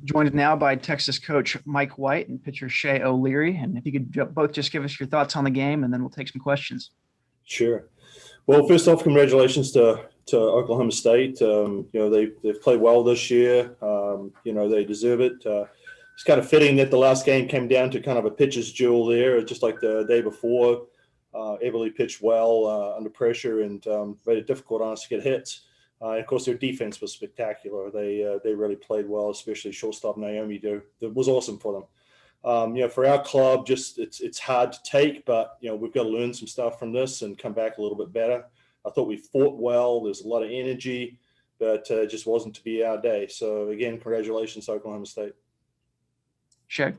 Joined now by Texas coach Mike White and pitcher Shea O'Leary. And if you could both just give us your thoughts on the game, and then we'll take some questions. Sure. Well, first off, congratulations to Oklahoma State. They've played well this year. They deserve it. It's kind of fitting that the last game came down to kind of a pitcher's duel there, just like the day before. Eberle pitched well under pressure and made it difficult on us to get hits. Of course, their defense was spectacular. They really played well, especially shortstop Naomi. That was awesome for them. For our club, it's hard to take, but we've got to learn some stuff from this and come back a little bit better. I thought we fought well. There's a lot of energy, but it just wasn't to be our day. So again, congratulations to Oklahoma State. Shea.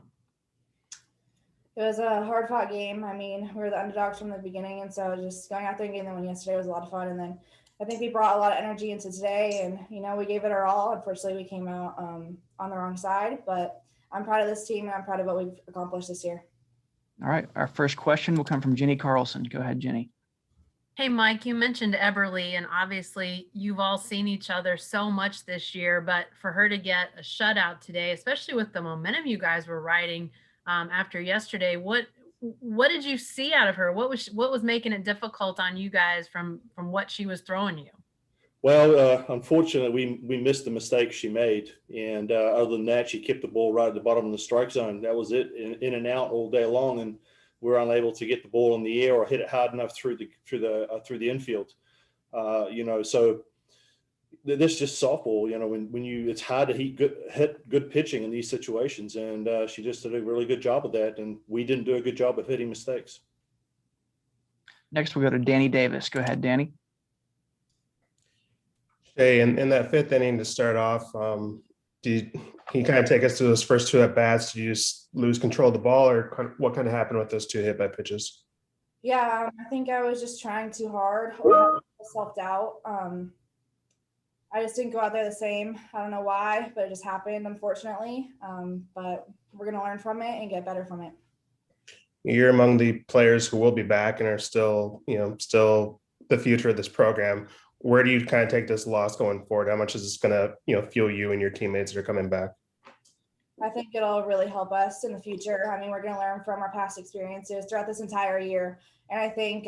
It was a hard-fought game. I mean, we were the underdogs from the beginning, and so just going out there and getting the win yesterday was a lot of fun. And then I think we brought a lot of energy into today, and we gave it our all. Unfortunately, we came out on the wrong side, but I'm proud of this team, and I'm proud of what we've accomplished this year. All right, our first question will come from Jenny Carlson. Go ahead, Jenny. Hey, Mike, you mentioned Eberle, and obviously you've all seen each other so much this year, but for her to get a shutout today, especially with the momentum you guys were riding after yesterday, what did you see out of her? What was making it difficult on you guys from what she was throwing you? Well, unfortunately, we missed the mistake she made, and other than that, she kept the ball right at the bottom of the strike zone. That was it, in and out all day long, and we were unable to get the ball in the air or hit it hard enough through the infield. So this is just softball. It's hard to hit good pitching in these situations, and she just did a really good job of that, and we didn't do a good job of hitting mistakes. Next, we'll go to Danny Davis. Go ahead, Danny. Hey, in that fifth inning to start off, can you kind of take us through those first two at-bats? Did you just lose control of the ball, or what kind of happened with those two hit-by pitches? Yeah, I think I was just trying too hard or self-doubt. I just didn't go out there the same. I don't know why, but it just happened, unfortunately. But we're going to learn from it and get better from it. You're among the players who will be back and are still the future of this program. Where do you kind of take this loss going forward? How much is this going to, fuel you and your teammates that are coming back? I think it'll really help us in the future. I mean, we're going to learn from our past experiences throughout this entire year. And I think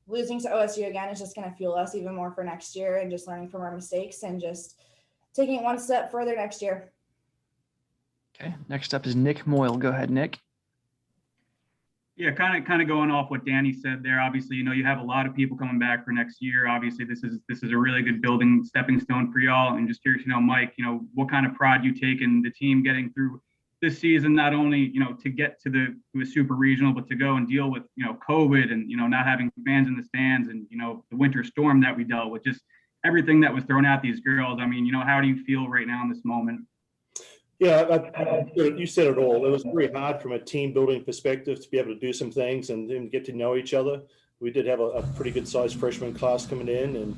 losing to OSU again is just going to fuel us even more for next year, and just learning from our mistakes and just taking it one step further next year. Okay. Next up is Nick Moyle. Go ahead, Nick. Yeah, kind of going off what Danny said there. Obviously, you have a lot of people coming back for next year. Obviously, this is a really good stepping stone for y'all. And just curious, Mike, what kind of pride you take in the team getting through this season, not only, to get to a super regional, but to go and deal with, COVID and, not having fans in the stands and, the winter storm that we dealt with, just everything that was thrown at these girls. I mean, how do you feel right now in this moment? Yeah, you said it all. It was very hard from a team building perspective to be able to do some things and then get to know each other. We did have a pretty good sized freshman class coming in, and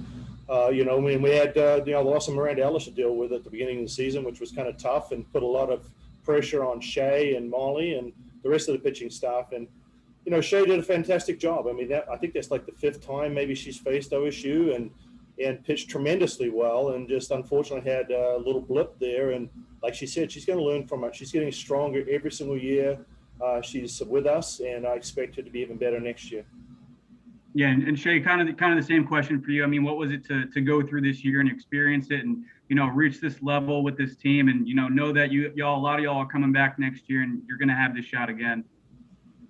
we had lost Miranda Ellis to deal with at the beginning of the season, which was kind of tough and put a lot of pressure on Shea and Molly and the rest of the pitching staff. And Shea did a fantastic job. I mean, I think that's like the fifth time maybe she's faced OSU and pitched tremendously well, and just unfortunately had a little blip there. And like she said, she's going to learn from it. She's getting stronger every single year. She's with us, and I expect her to be even better next year. Yeah, and Shea, kind of the same question for you. I mean, what was it to go through this year and experience it, and reach this level with this team, and know that a lot of y'all are coming back next year, and you're going to have this shot again?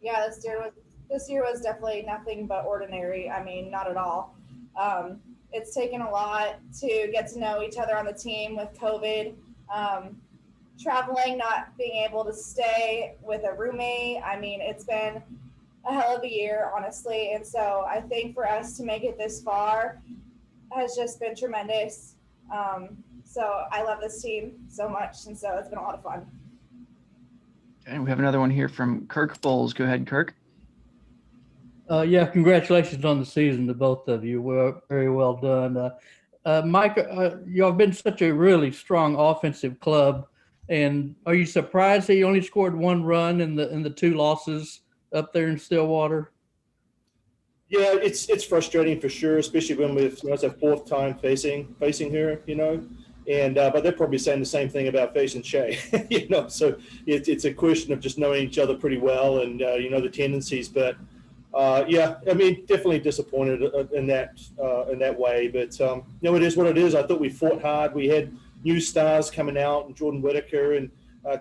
Yeah, this year was definitely nothing but ordinary. I mean, not at all. It's taken a lot to get to know each other on the team with COVID. Traveling, not being able to stay with a roommate. I mean, it's been a hell of a year, honestly. And so I think for us to make it this far has just been tremendous. So I love this team so much. And so it's been a lot of fun. Okay, we have another one here from Kirk Bowles. Go ahead, Kirk. Yeah, congratulations on the season to both of you. Well, very well done. Mike, y'all have been such a really strong offensive club, and are you surprised that you only scored one run in the two losses up there in Stillwater? Yeah, it's frustrating for sure, especially when it's our fourth time facing her. And but they're probably saying the same thing about Face and Shea, So it's a question of just knowing each other pretty well and the tendencies. But yeah, I mean, definitely disappointed in that way. But it is what it is. I thought we fought hard. We had new stars coming out, and Jordan Whitaker and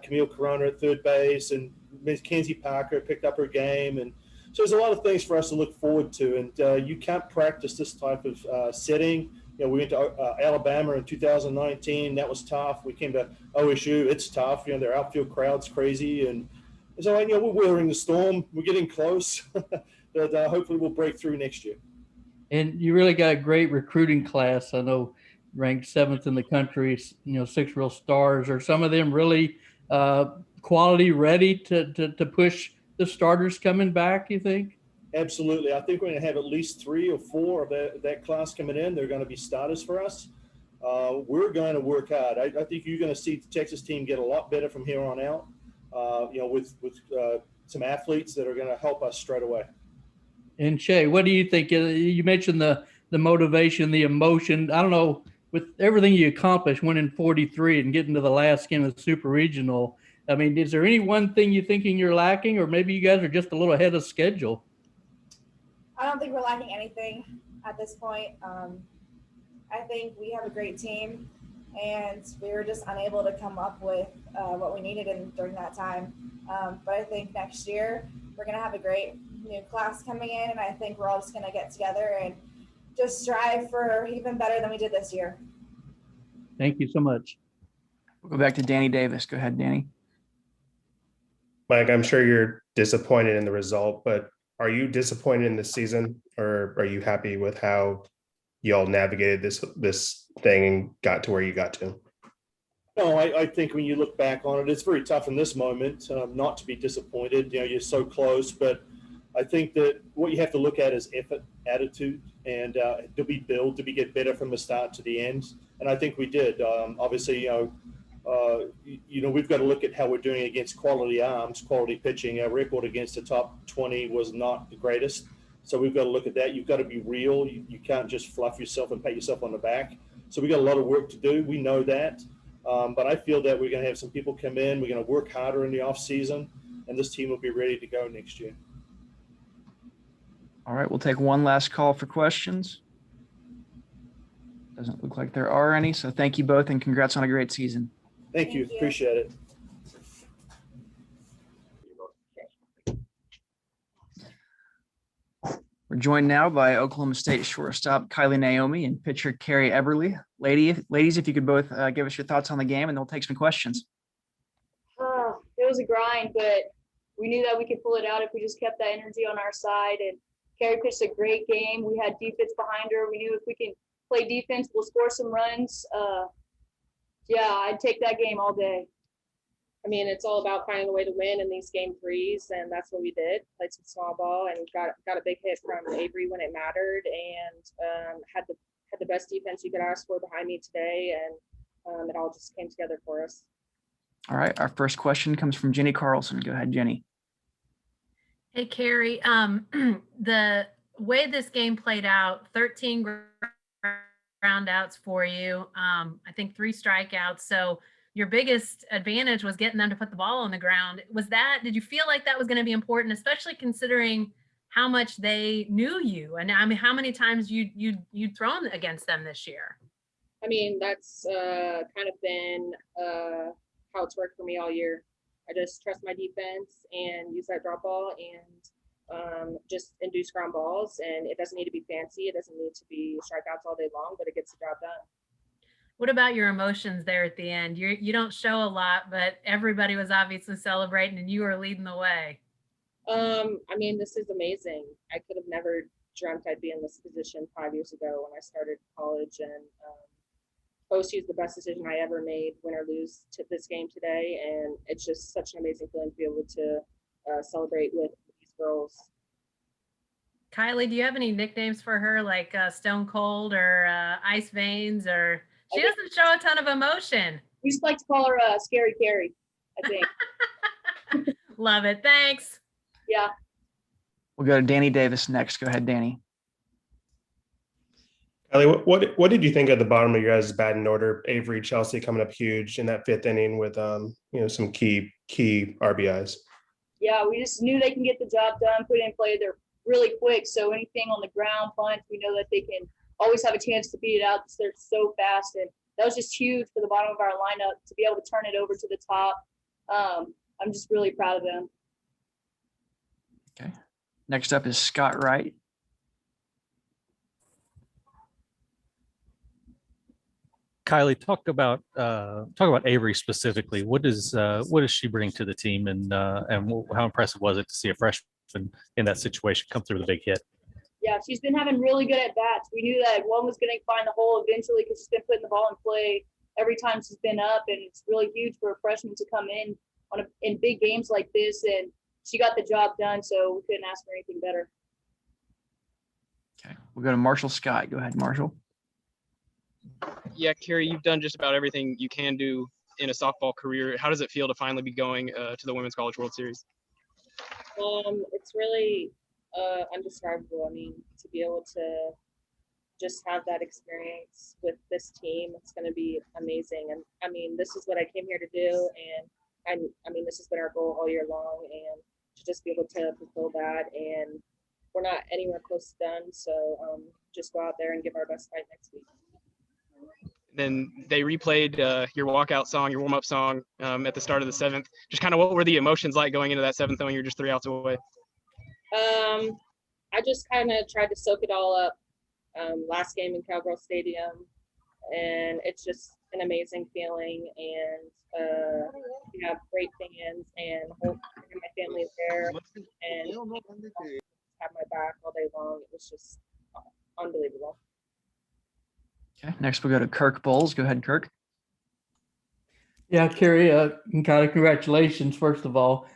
Camille Corona at third base, and Mackenzie Parker picked up her game, and so there's a lot of things for us to look forward to. And you can't practice this type of setting. We went to Alabama in 2019. That was tough. We came to OSU. It's tough. Their outfield crowd's crazy. And so, we're weathering the storm. We're getting close. But hopefully we'll break through next year. And you really got a great recruiting class. I know ranked 7th in the country, 6 real stars. Are some of them really quality ready to push the starters coming back, you think? Absolutely. I think we're going to have at least 3 or 4 of that class coming in. They're going to be starters for us. We're going to work hard. I think you're going to see the Texas team get a lot better from here on out, with some athletes that are going to help us straight away. And Shea, what do you think? You mentioned the motivation, the emotion. I don't know, with everything you accomplished, winning 43 and getting to the last game of the Super Regional, I mean, is there any one thing you're thinking you're lacking, or maybe you guys are just a little ahead of schedule? I don't think we're lacking anything at this point. I think we have a great team, and we were just unable to come up with what we needed during that time. But I think next year we're going to have a great new class coming in, and I think we're all just going to get together and just strive for even better than we did this year. Thank you so much. We'll go back to Danny Davis. Go ahead, Danny. Mike, I'm sure you're disappointed in the result, but are you disappointed in this season, or are you happy with how y'all navigated this thing and got to where you got to? No, I think when you look back on it, it's very tough in this moment not to be disappointed. You're so close, but I think that what you have to look at is effort, attitude, and do we build? Did we get better from the start to the end? And I think we did. Obviously, we've got to look at how we're doing against quality arms, quality pitching. Our record against the top 20 was not the greatest. So we've got to look at that. You've got to be real. You can't just fluff yourself and pat yourself on the back. So we got a lot of work to do. We know that. But I feel that we're going to have some people come in. We're going to work harder in the off season, and this team will be ready to go next year. All right, we'll take one last call for questions. Doesn't look like there are any. So thank you both, and congrats on a great season. Thank you. Appreciate it. We're joined now by Oklahoma State shortstop Kiley Naomi and pitcher Carrie Eberle. Ladies, if you could both give us your thoughts on the game, and then we'll take some questions. It was a grind, but we knew that we could pull it out if we just kept that energy on our side. And Carrie pitched a great game. We had defense behind her. We knew if we can play defense, we'll score some runs. I'd take that game all day. I mean, it's all about finding a way to win in these game threes, and that's what we did. Played some small ball and got a big hit from Avery when it mattered, and had the best defense you could ask for behind me today, and it all just came together for us. All right, our first question comes from Jenny Carlson. Go ahead, Jenny. Hey, Carrie. The way this game played out, 13 ground outs for you. I think 3 strikeouts. So your biggest advantage was getting them to put the ball on the ground. Did you feel like that was going to be important, especially considering how much they knew you? And I mean, how many times you'd thrown against them this year? I mean, that's kind of been how it's worked for me all year. I just trust my defense and use that drop ball and just induce ground balls. And it doesn't need to be fancy. It doesn't need to be strikeouts all day long, but it gets the job done. What about your emotions there at the end? You don't show a lot, but everybody was obviously celebrating and you were leading the way. I mean, this is amazing. I could have never dreamt I'd be in this position 5 years ago when I started college, and OSU is the best decision I ever made, win or lose to this game today. And it's just such an amazing feeling to be able to celebrate with these girls. Kiley, do you have any nicknames for her, like Stone Cold or Ice Veins, or she doesn't show a ton of emotion? We just like to call her Scary Carrie, I think. Love it. Thanks. Yeah. We'll go to Danny Davis next. Go ahead, Danny. Kylie, what did you think at the bottom of your guys' batting order? Avery, Chelsea coming up huge in that 5th inning with some key RBIs. Yeah, we just knew they can get the job done, put it in play. They're really quick, so anything on the ground, punch, we know that they can always have a chance to beat it out because they're so fast. And that was just huge for the bottom of our lineup to be able to turn it over to the top. I'm just really proud of them. Okay. Next up is Scott Wright. Kylie, talk about Avery specifically. What does she bring to the team, and how impressive was it to see a freshman in that situation come through with a big hit? Yeah, she's been having really good at bats. We knew that one was going to find the hole eventually because she's been putting the ball in play every time she's been up, and it's really huge for a freshman to come in in big games like this, and she got the job done, so we couldn't ask for anything better. Okay, we'll go to Marshall Scott. Go ahead, Marshall. Yeah, Carrie, you've done just about everything you can do in a softball career. How does it feel to finally be going to the Women's College World Series? It's really undescribable. I mean, to be able to just have that experience with this team, it's going to be amazing. And I mean, this is what I came here to do, and I mean, this has been our goal all year long, and to just be able to fulfill that, and we're not anywhere close to done. So just go out there and give our best fight next week. Then they replayed your walkout song, your warm-up song at the start of the 7th. Just kind of what were the emotions like going into that 7th when you're just 3 outs away? I just kind of tried to soak it all up last game in Cowgirl Stadium, and it's just an amazing feeling. And we have great fans, and my family's there, and have my back all day long. It was just unbelievable. Okay, next we'll go to Kirk Bowles. Go ahead, Kirk. Yeah, Carrie, kind of congratulations, first of all.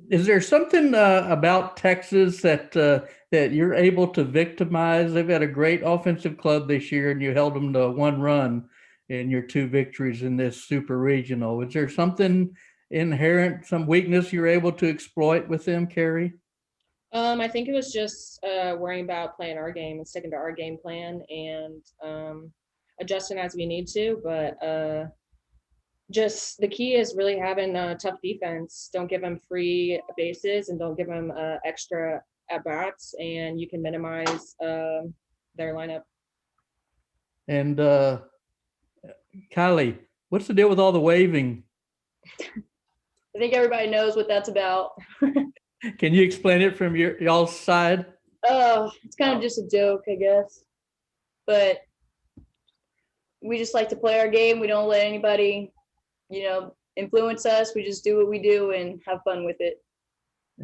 Is there something about Texas that you're able to victimize? They've got a great offensive club this year, and you held them to 1 run in your 2 victories in this super regional. Is there something inherent, some weakness you're able to exploit with them, Carrie? I think it was just worrying about playing our game and sticking to our game plan and adjusting as we need to. But just the key is really having a tough defense. Don't give them free bases and don't give them extra at-bats, and you can minimize their lineup. And Kiley, what's the deal with all the waving? I think everybody knows what that's about. Can you explain it from y'all's side? It's kind of just a joke, I guess. But we just like to play our game. We don't let anybody, influence us. We just do what we do and have fun with it.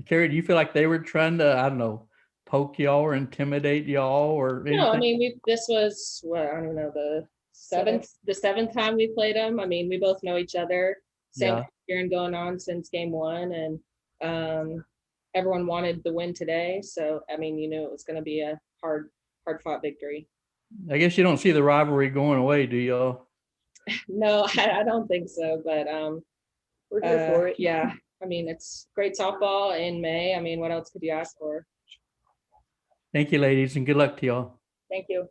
Carrie, do you feel like they were trying to, I don't know, poke y'all or intimidate y'all or anything? No, I mean, this was, I don't know, the seventh time we played them. I mean, we both know each other. Same year and going on since game 1. And everyone wanted the win today. So, I mean, you knew it was going to be a hard fought victory. I guess you don't see the rivalry going away, do y'all? No, I don't think so. But we're here for it. Yeah. I mean, it's great softball in May. I mean, what else could you ask for? Thank you, ladies, and good luck to y'all. Thank you.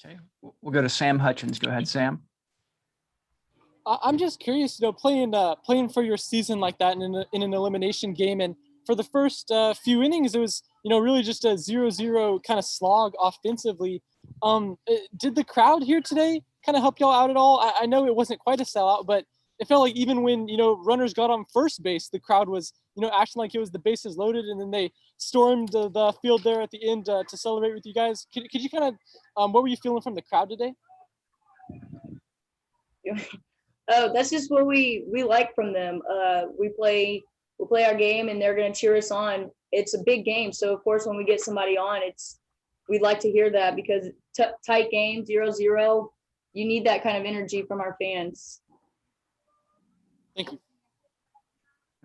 Okay, we'll go to Sam Hutchins. Go ahead, Sam. I'm just curious, playing for your season like that in an elimination game, and for the first few innings, it was really just a 0-0 kind of slog offensively. Did the crowd here today kind of help y'all out at all? I know it wasn't quite a sellout, but it felt like even when runners got on first base, the crowd was acting like it was the bases loaded, and then they stormed the field there at the end to celebrate with you guys. Could you kind of what were you feeling from the crowd today? Oh, that's just what we like from them. We'll play our game, and they're going to cheer us on. It's a big game, so of course when we get somebody on, we'd like to hear that because tight game, 0-0, you need that kind of energy from our fans. Thank you.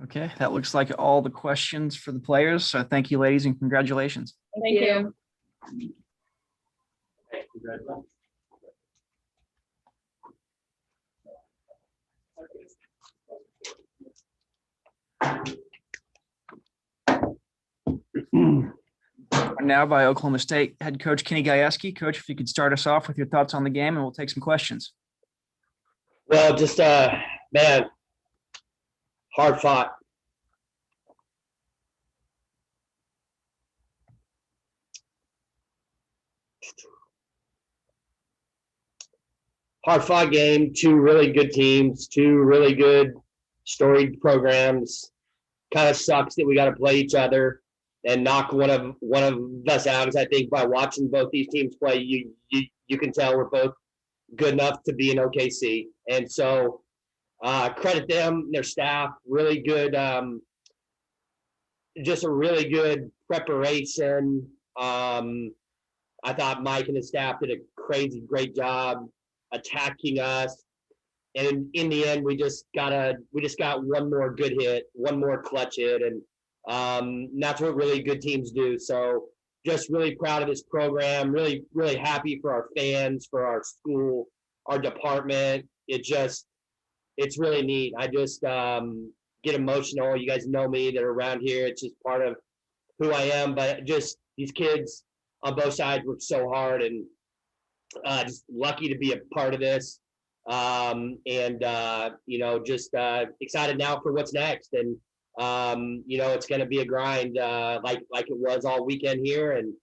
Okay, that looks like all the questions for the players. So thank you, ladies, and congratulations. Thank you. Our joined now by Oklahoma State head coach Kenny Gajewski. Coach, if you could start us off with your thoughts on the game, and we'll take some questions. Well, just man, hard fought. Hard fought game, two really good teams, two really good storied programs. Kind of sucks that we got to play each other and knock one of us out. Because I think by watching both these teams play, you can tell we're both good enough to be in OKC. And so credit them, their staff, really good, just a really good preparation. I thought Mike and his staff did a crazy great job attacking us. And in the end, we just got one more good hit, one more clutch hit, and that's what really good teams do. So just really proud of this program, really, really happy for our fans, for our school, our department. It's really neat. I just get emotional. You guys know me that are around here. It's just part of who I am, but just these kids on both sides work so hard, and just lucky to be a part of this. Just excited now for what's next. And, it's going to be a grind, like it was all weekend here, and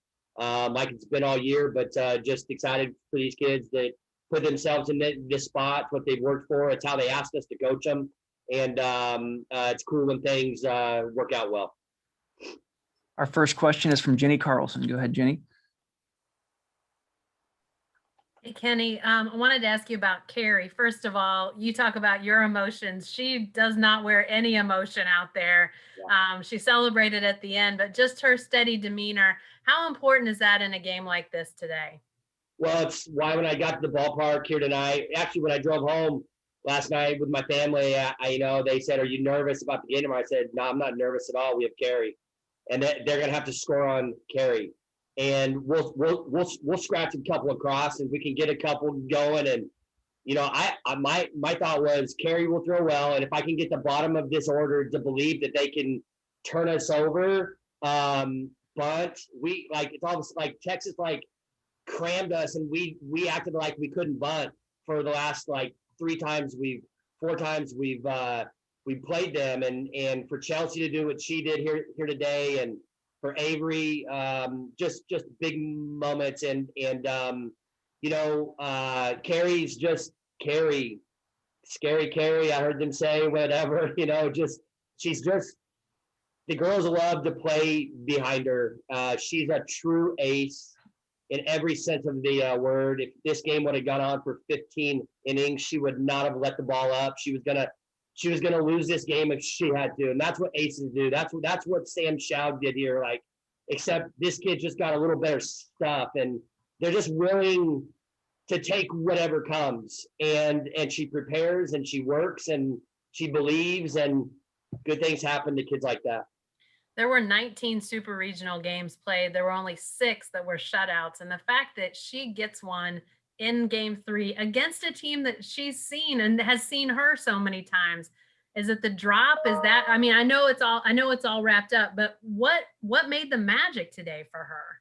like it's been all year, but just excited for these kids that put themselves in this spot, what they've worked for. It's how they asked us to coach them. And it's cool when things work out well. Our first question is from Jenny Carlson. Go ahead, Jenny. Hey, Kenny, I wanted to ask you about Carrie. First of all, you talk about your emotions. She does not wear any emotion out there. Yeah. She celebrated at the end, but just her steady demeanor. How important is that in a game like this today? Well, it's why when I got to the ballpark here tonight, actually when I drove home last night with my family, they said, "Are you nervous about the game?" And I said, "No, I'm not nervous at all. We have Carrie, and they're going to have to score on Carrie. And we'll scratch a couple across, and we can get a couple going." And my thought was Carrie will throw well, and if I can get the bottom of this order to believe that they can turn us over, but it's almost like Texas crammed us, and we acted like we couldn't bunt for the last 4 times we've played them, and for Chelsea to do what she did here today, and for Avery, just big moments, and Carrie's just Carrie, scary Carrie. I heard them say whatever, she's just, the girls love to play behind her. She's a true ace in every sense of the word. If this game would have gone on for 15 innings, she would not have let the ball up. She was gonna lose this game if she had to, and that's what aces do. That's what Sam Schaub did here. Except this kid just got a little better stuff, and they're just willing to take whatever comes. And she prepares, and she works, and she believes, and good things happen to kids like that. There were 19 super regional games played. There were only 6 that were shutouts, and the fact that she gets one in game 3 against a team that she's seen and has seen her so many times. Is it the drop? Is that, I know it's all wrapped up, but what made the magic today for her?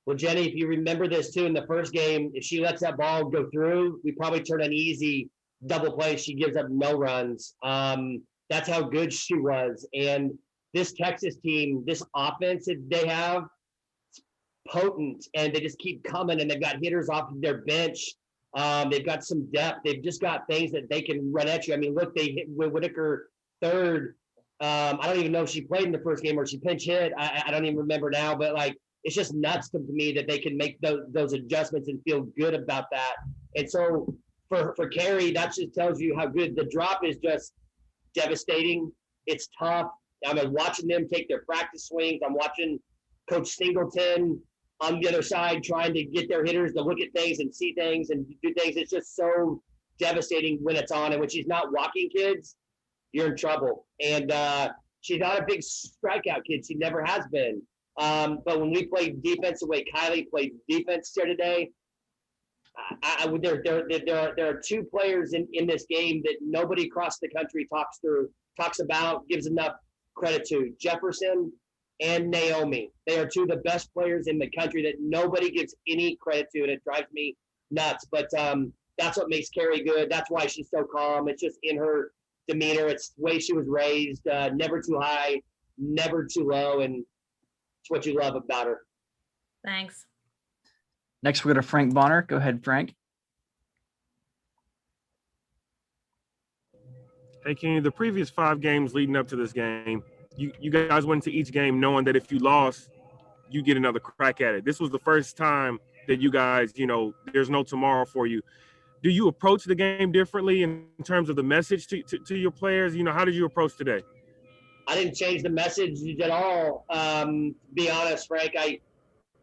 Well, Jenny, if you remember this too, in the first game, if she lets that ball go through, we probably turn an easy double play. She gives up no runs. That's how good she was. And this Texas team, this offense that they have, potent, and they just keep coming, and they've got hitters off of their bench. They've got some depth. They've just got things that they can run at you. Look, they hit Whitaker third. I don't even know if she played in the first game or she pinch hit. I don't even remember now, but it's just nuts to me that they can make those adjustments and feel good about that. And so for Carrie, that just tells you how good the drop is. Just devastating. It's tough. I'm watching them take their practice swings. I'm watching Coach Singleton on the other side trying to get their hitters to look at things and see things and do things. It's just so devastating when it's on. And when she's not walking kids, you're in trouble. And she's not a big strikeout kid. She never has been. But when we play defense the way Kiley played defense here today, there are 2 players in this game that nobody across the country talks about, gives enough credit to. Jefferson and Naomi. They are two of the best players in the country that nobody gives any credit to, and it drives me nuts. But that's what makes Carrie good. That's why she's so calm. It's just in her demeanor. It's the way she was raised, never too high, never too low, and it's what you love about her. Thanks. Next, we go to Frank Bonner. Go ahead, Frank. Hey, Kenny, the previous 5 games leading up to this game, you guys went into each game knowing that if you lost, you get another crack at it. This was the first time that you guys, there's no tomorrow for you. Do you approach the game differently in terms of the message to your players? How did you approach today? I didn't change the message at all. To be honest, Frank, I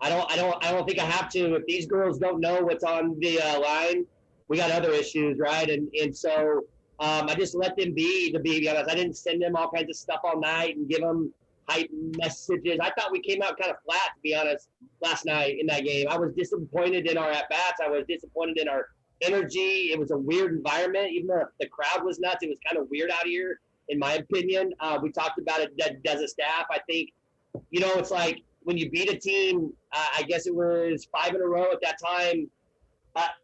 don't think I have to. If these girls don't know what's on the line, we got other issues, right? And so I just let them be, to be honest. I didn't send them all kinds of stuff all night and give them hype messages. I thought we came out kind of flat, to be honest, last night in that game. I was disappointed in our at-bats. I was disappointed in our energy. It was a weird environment. Even though the crowd was nuts, it was kind of weird out here, in my opinion. We talked about it as a staff. I think, it's like when you beat a team, I guess it was 5 in a row at that time.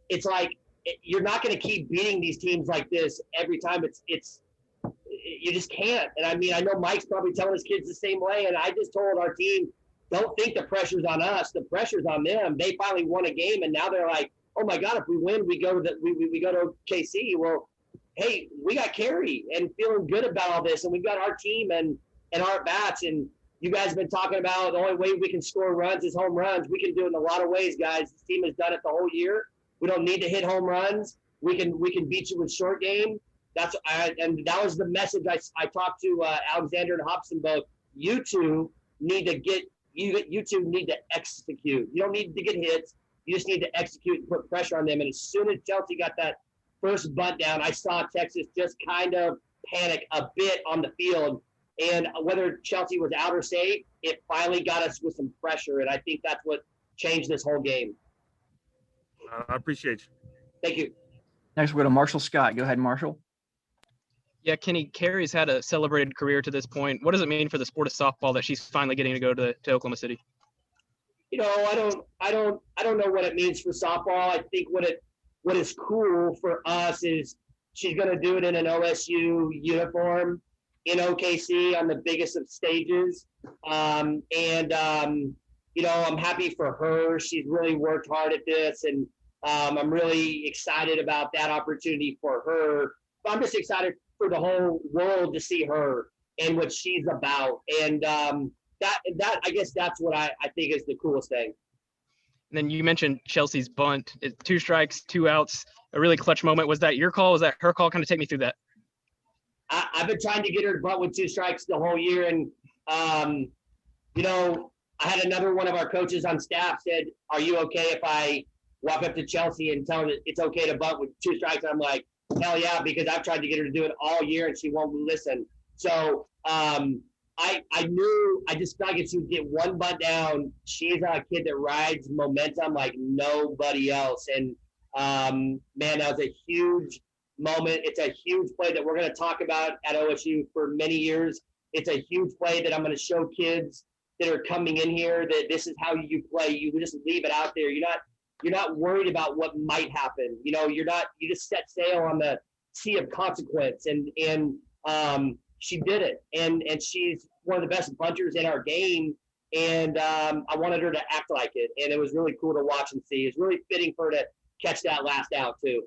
It's like you're not going to keep beating these teams like this every time. You just can't. And I mean, I know Mike's probably telling his kids the same way. And I just told our team, don't think the pressure's on us. The pressure's on them. They finally won a game, and now they're like, oh my God, if we win, we go to KC. Well, hey, we got Carrie and feeling good about all this, and we've got our team and our bats. And you guys have been talking about the only way we can score runs is home runs. We can do it in a lot of ways, guys. This team has done it the whole year. We don't need to hit home runs. We can beat you with short game. And that was the message I talked to Alexander and Hobson both. You two need to execute. You don't need to get hits. You just need to execute and put pressure on them. And as soon as Chelsea got that first bunt down, I saw Texas just kind of panic a bit on the field. And whether Chelsea was out or safe, it finally got us with some pressure. And I think that's what changed this whole game. I appreciate you. Thank you. Next, we'll go to Marshall Scott. Go ahead, Marshall. Yeah, Kenny, Carrie's had a celebrated career to this point. What does it mean for the sport of softball that she's finally getting to go to Oklahoma City? I don't know what it means for softball. I think what is cool for us is she's going to do it in an OSU uniform in OKC on the biggest of stages. I'm happy for her. She's really worked hard at this, and I'm really excited about that opportunity for her. But I'm just excited for the whole world to see her and what she's about. And that I guess that's what I think is the coolest thing. And then you mentioned Chelsea's bunt. 2 strikes, 2 outs, a really clutch moment. Was that your call? Was that her call? Kind of take me through that. I've been trying to get her to bunt with 2 strikes the whole year. And, I had another one of our coaches on staff said, are you okay if I walk up to Chelsea and tell her that it's okay to bunt with 2 strikes? And I'm like, hell yeah, because I've tried to get her to do it all year and she won't listen. So I just felt like if she would get 1 bunt down, she's a kid that rides momentum like nobody else. And man, that was a huge moment. It's a huge play that we're going to talk about at OSU for many years. It's a huge play that I'm going to show kids that are coming in here that this is how you play. You just leave it out there. You're not worried about what might happen. You just set sail on the sea of consequence. And she did it. And she's one of the best bunters in our game. And I wanted her to act like it. And it was really cool to watch and see. It's really fitting for her to catch that last out too.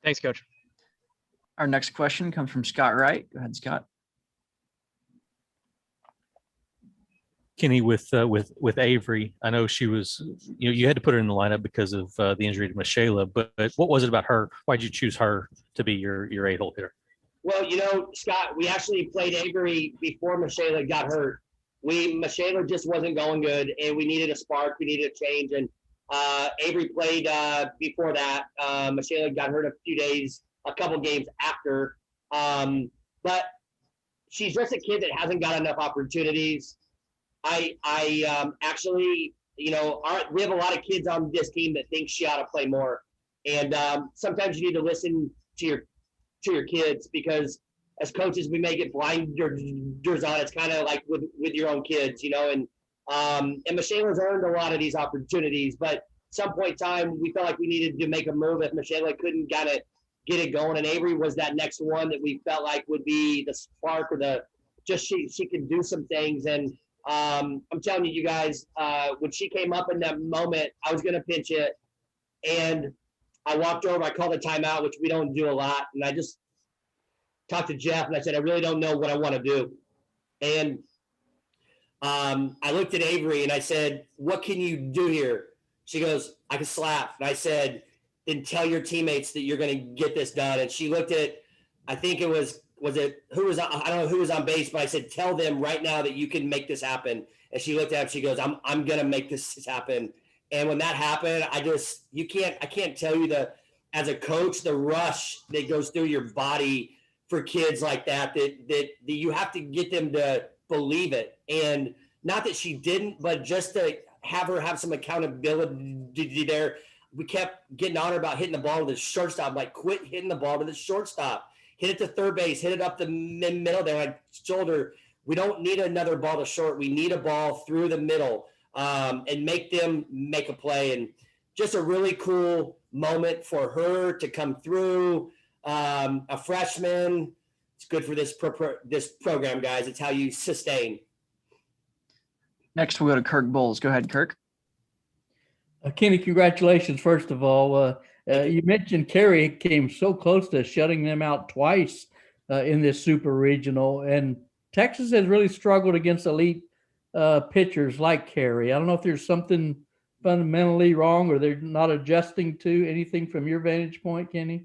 Thanks, Coach. Our next question comes from Scott Wright. Go ahead, Scott. Kenny, with Avery, I know she was, you had to put her in the lineup because of the injury to Michaela, but what was it about her? Why'd you choose her to be your 8-hole hitter? Well, Scott, we actually played Avery before Michaela got hurt. Michaela just wasn't going good, and we needed a spark. We needed a change, and Avery played before that. Michaela got hurt a couple games after. But she's just a kid that hasn't got enough opportunities. I actually, we have a lot of kids on this team that think she ought to play more. And sometimes you need to listen to your kids because as coaches, we may get blinders on. It's kind of like with your own kids, and Michaela's earned a lot of these opportunities, but at some point in time, we felt like we needed to make a move if Michaela couldn't kind of get it going. And Avery was that next one that we felt like would be the spark or she can do some things. And I'm telling you guys, when she came up in that moment, I was going to pinch it. And I walked over, I called a timeout, which we don't do a lot. And I just talked to Jeff and I said, I really don't know what I want to do. And I looked at Avery and I said, what can you do here? She goes, I can slap. And I said, then tell your teammates that you're going to get this done. And she looked at, I think it was I don't know who was on base, but I said, tell them right now that you can make this happen. And she looked at him, she goes, I'm going to make this happen. And when that happened, I can't tell you as a coach, the rush that goes through your body for kids like that you have to get them to believe it. And not that she didn't, but just to have her have some accountability there. We kept getting on her about hitting the ball to the shortstop. Like, quit hitting the ball to the shortstop. Hit it to third base. Hit it up the middle there. I told her, we don't need another ball to short. We need a ball through the middle and make them make a play. And just a really cool moment for her to come through. A freshman. It's good for this program, guys. It's how you sustain. Next, we'll go to Kirk Bowles. Go ahead, Kirk. Kenny, congratulations, first of all. You mentioned Carrie came so close to shutting them out twice in this super regional, and Texas has really struggled against elite pitchers like Carrie. I don't know if there's something fundamentally wrong or they're not adjusting to anything from your vantage point, Kenny.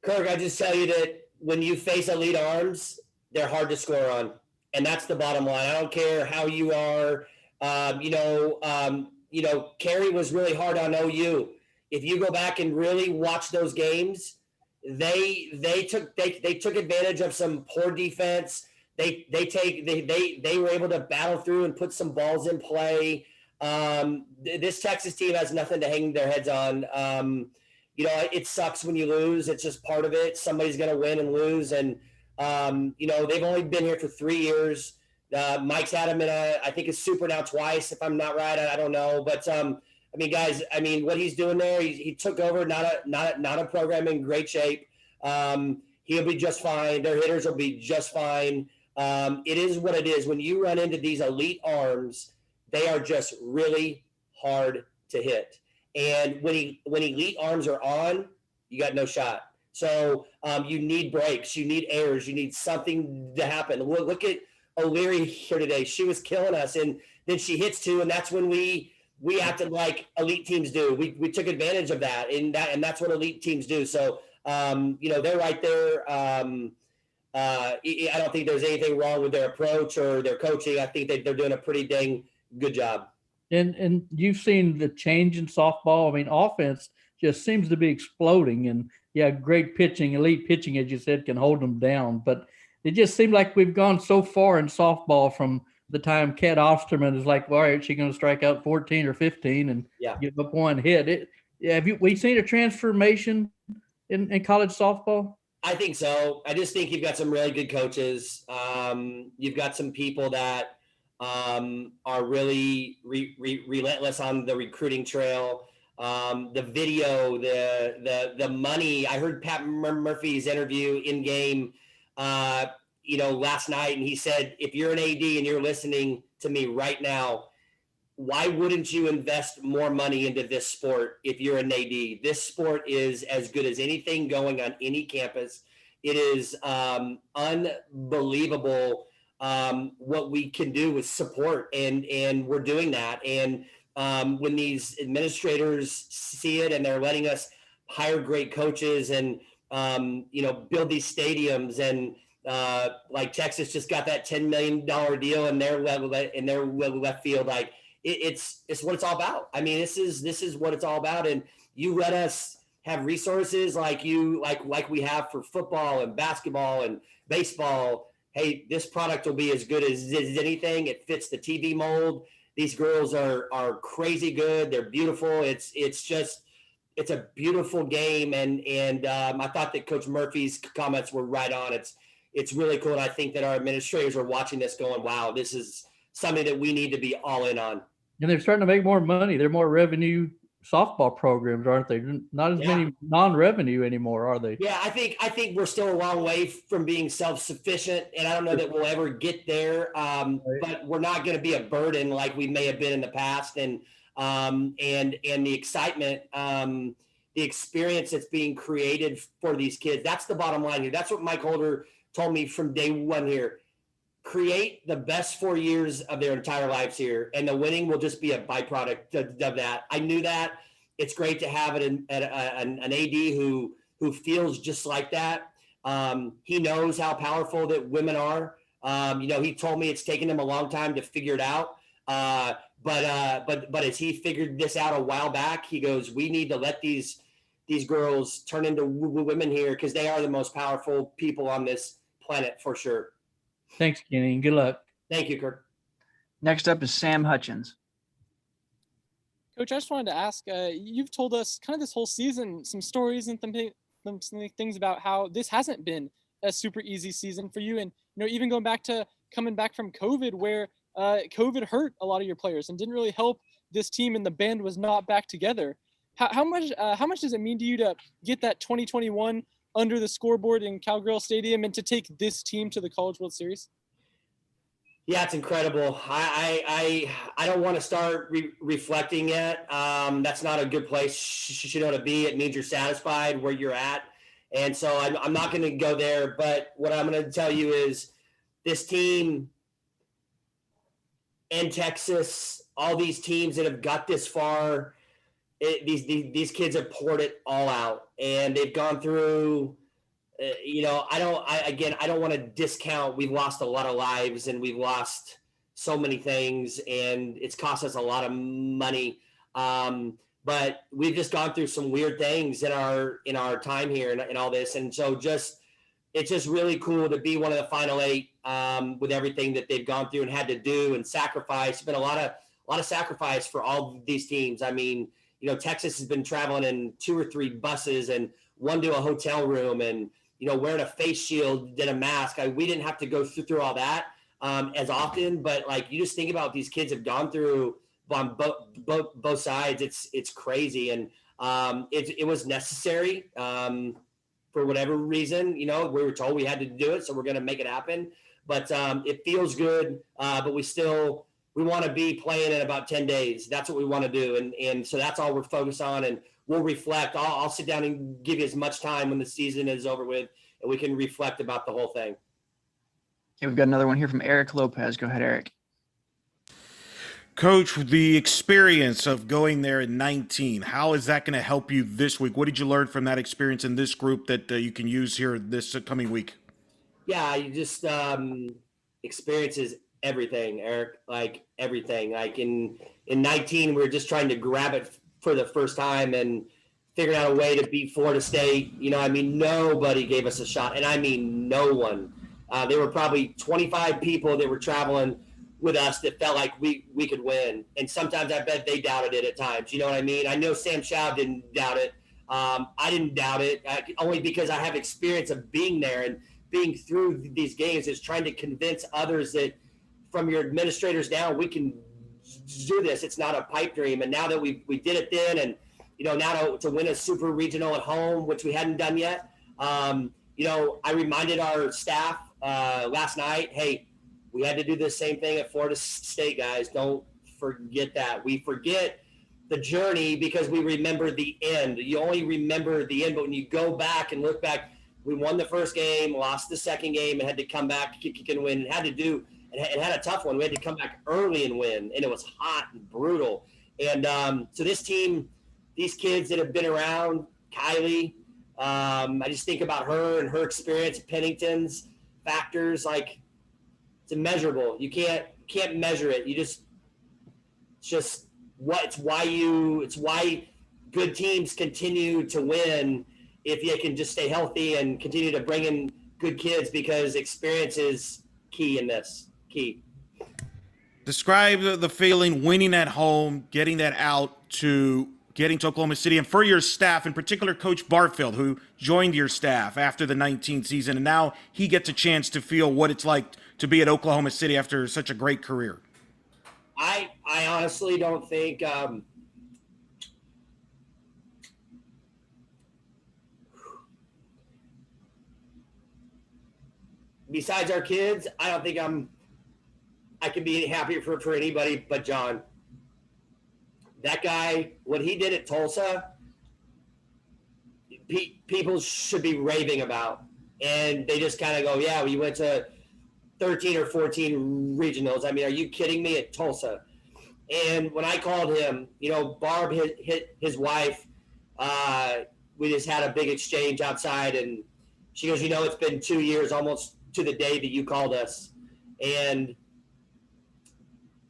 Kirk, I just tell you that when you face elite arms, they're hard to score on, and that's the bottom line. I don't care how you are. Carrie was really hard on OU. If you go back and really watch those games, they took advantage of some poor defense. They were able to battle through and put some balls in play. This Texas team has nothing to hang their heads on. It sucks when you lose. It's just part of it. Somebody's going to win and lose. And, they've only been here for 3 years. Mike's had him in I think it's super now twice, if I'm not right. I don't know. But, guys, what he's doing there, he took over not a program in great shape. He'll be just fine. Their hitters will be just fine. It is what it is. When you run into these elite arms, they are just really hard to hit. And when elite arms are on, you got no shot. So you need breaks, you need errors, you need something to happen. Look at O'Leary here today. She was killing us, and then she hits two, and that's when we acted like elite teams do. We took advantage of that, and that's what elite teams do. So they're right there. I don't think there's anything wrong with their approach or their coaching. I think they're doing a pretty dang good job. And you've seen the change in softball. Offense just seems to be exploding. And yeah, great pitching, elite pitching, as you said, can hold them down. But it just seemed like we've gone so far in softball from the time Kat Osterman is like, well, all right, she's going to strike out 14 or 15 and give up one hit. We seen a transformation in college softball? I think so. I just think you've got some really good coaches. You've got some people that are really relentless on the recruiting trail. The video, the money. I heard Pat Murphy's interview in game, last night, and he said, if you're an AD and you're listening to me right now, why wouldn't you invest more money into this sport if you're an AD? This sport is as good as anything going on any campus. It is unbelievable what we can do with support, and we're doing that. And when these administrators see it and they're letting us hire great coaches and build these stadiums, and like Texas just got that $10 million deal in their left field, like it's what it's all about. This is what it's all about. And you let us have resources like we have for football and basketball and baseball. Hey, this product will be as good as anything. It fits the TV mold. These girls are crazy good. They're beautiful. It's a beautiful game. And I thought that Coach Murphy's comments were right on. It's it's really cool. And I think that our administrators are watching this going, wow, this is something that we need to be all in on. And they're starting to make more money. They're more revenue softball programs, aren't they? Not as many non-revenue anymore, are they? Yeah, I think we're still a long way from being self-sufficient, and I don't know that we'll ever get there. But we're not going to be a burden like we may have been in the past, and the excitement, the experience that's being created for these kids. That's the bottom line here. That's what Mike Holder told me from day one here. Create the best 4 years of their entire lives here, and the winning will just be a byproduct of that. I knew that. It's great to have an AD who feels just like that. He knows how powerful that women are. He told me it's taken him a long time to figure it out. But as he figured this out a while back, he goes, we need to let these girls turn into women here because they are the most powerful people on this planet for sure. Thanks, Kenny, and good luck. Thank you, Kirk. Next up is Sam Hutchins. Coach, I just wanted to ask, you've told us kind of this whole season some stories and some things about how this hasn't been a super easy season for you. And, even going back to coming back from COVID, where COVID hurt a lot of your players and didn't really help this team, and the band was not back together. How much does it mean to you to get that 2021 under the scoreboard in Cowgirl Stadium and to take this team to the College World Series? Yeah, it's incredible. I don't want to start reflecting yet. That's not a good place to be. It means you're satisfied where you're at. And so I'm not going to go there. But what I'm going to tell you is this team in Texas, all these teams that have got this far, these kids have poured it all out, and they've gone through. I don't want to discount. We've lost a lot of lives, and we've lost so many things, and it's cost us a lot of money. But we've just gone through some weird things in our time here and all this, and so it's just really cool to be one of the final 8 with everything that they've gone through and had to do and sacrifice. It's been a lot of sacrifice for all these teams. I mean, Texas has been traveling in 2 or 3 buses and one to a hotel room and, wearing a face shield and a mask. We didn't have to go through all that as often, but you just think about what these kids have gone through on both sides. It's crazy. And it was necessary for whatever reason. We were told we had to do it, so we're going to make it happen. But it feels good, but we want to be playing in about 10 days. That's what we want to do. And so that's all we're focused on. And we'll reflect. I'll sit down and give you as much time when the season is over with, and we can reflect about the whole thing. Okay, we've got another one here from Eric Lopez. Go ahead, Eric. Coach, the experience of going there at 19, how is that going to help you this week? What did you learn from that experience in this group that you can use here this coming week? Yeah, you just experiences everything, Eric, everything. In 19, we were just trying to grab it for the first time and figured out a way to beat Florida State. Nobody gave us a shot, and I mean no one. There were probably 25 people that were traveling with us that felt like we could win, and sometimes I bet they doubted it at times. You know what I mean? I know Sam Chow didn't doubt it. I didn't doubt it, only because I have experience of being there and being through these games is trying to convince others that from your administrators down, we can do this. It's not a pipe dream. And now that we did it then, and now to win a super regional at home, which we hadn't done yet, I reminded our staff last night, hey, we had to do the same thing at Florida State, guys. Don't forget that. We forget the journey because we remember the end. You only remember the end, but when you go back and look back, we won the first game, lost the second game, and had to come back, kick and win, and had a tough one. We had to come back early and win, and it was hot and brutal. And so this team, these kids that have been around, Kiley, I just think about her and her experience, Pennington's factors, it's immeasurable. You can't measure it. It's why good teams continue to win if you can just stay healthy and continue to bring in good kids, because experience is key in this. Key. Describe the feeling winning at home, getting that out to getting to Oklahoma City, and for your staff, in particular Coach Barfield, who joined your staff after the 19th season, and now he gets a chance to feel what it's like to be at Oklahoma City after such a great career? I honestly don't think besides our kids, I don't think I can be happier for anybody but John. That guy, what he did at Tulsa, people should be raving about. And they just kind of go, yeah, we went to 13 or 14 regionals. I mean, are you kidding me, at Tulsa? And when I called him, you know, Barb hit his wife. We just had a big exchange outside, and she goes, you know, it's been 2 years almost to the day that you called us. And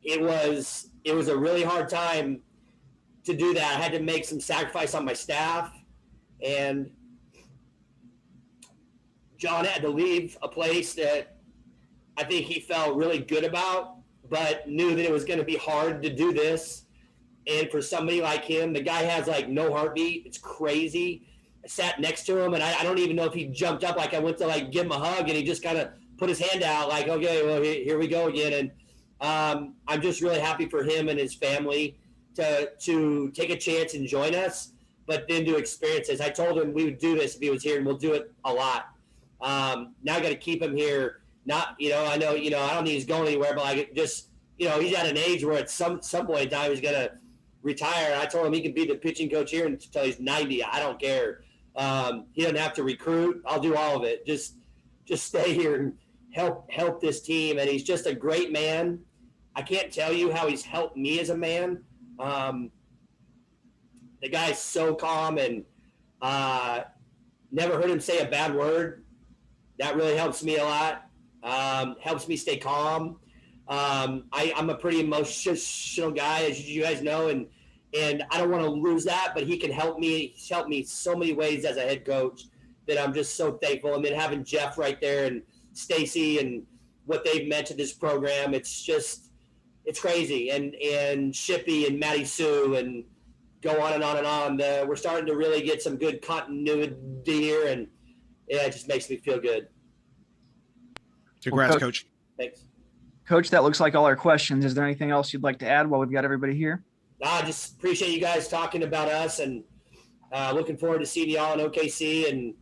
it was a really hard time to do that. I had to make some sacrifice on my staff, and John had to leave a place that I think he felt really good about, but knew that it was going to be hard to do this. And for somebody like him, the guy has like no heartbeat. It's crazy. I sat next to him, and I don't even know if he jumped up. Like I went to like give him a hug, and he just kind of put his hand out like, okay, well, here we go again. And I'm just really happy for him and his family to take a chance and join us, but then to experience this. I told him we would do this if he was here, and we'll do it a lot. Now I got to keep him here. Not, you know, I know, you know, I don't think he's going anywhere, but like just, you know, he's at an age where at some point in time he's going to retire. And I told him he can be the pitching coach here until he's 90. I don't care. He doesn't have to recruit. I'll do all of it. Just stay here and help this team. And he's just a great man. I can't tell you how he's helped me as a man. The guy's so calm, and never heard him say a bad word. That really helps me a lot. Helps me stay calm. I'm a pretty emotional guy, as you guys know, and I don't want to lose that, but he can help me. He's helped me so many ways as a head coach that I'm just so thankful. And then having Jeff right there and Stacy and what they've meant to this program, it's crazy. And Shippy and Maddie Sue, and go on and on and on. We're starting to really get some good continuity here, and yeah, it just makes me feel good. Congrats, Well, Coach. Thanks. Coach, that looks like all our questions. Is there anything else you'd like to add while we've got everybody here? I just appreciate you guys talking about us, and looking forward to seeing y'all in OKC, and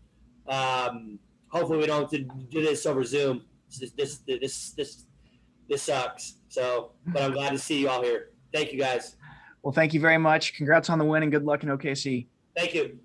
hopefully we don't have to do this over Zoom. This sucks. So, but I'm glad to see you all here. Thank you guys. Well, thank you very much. Congrats on the win, and good luck in OKC. Thank you.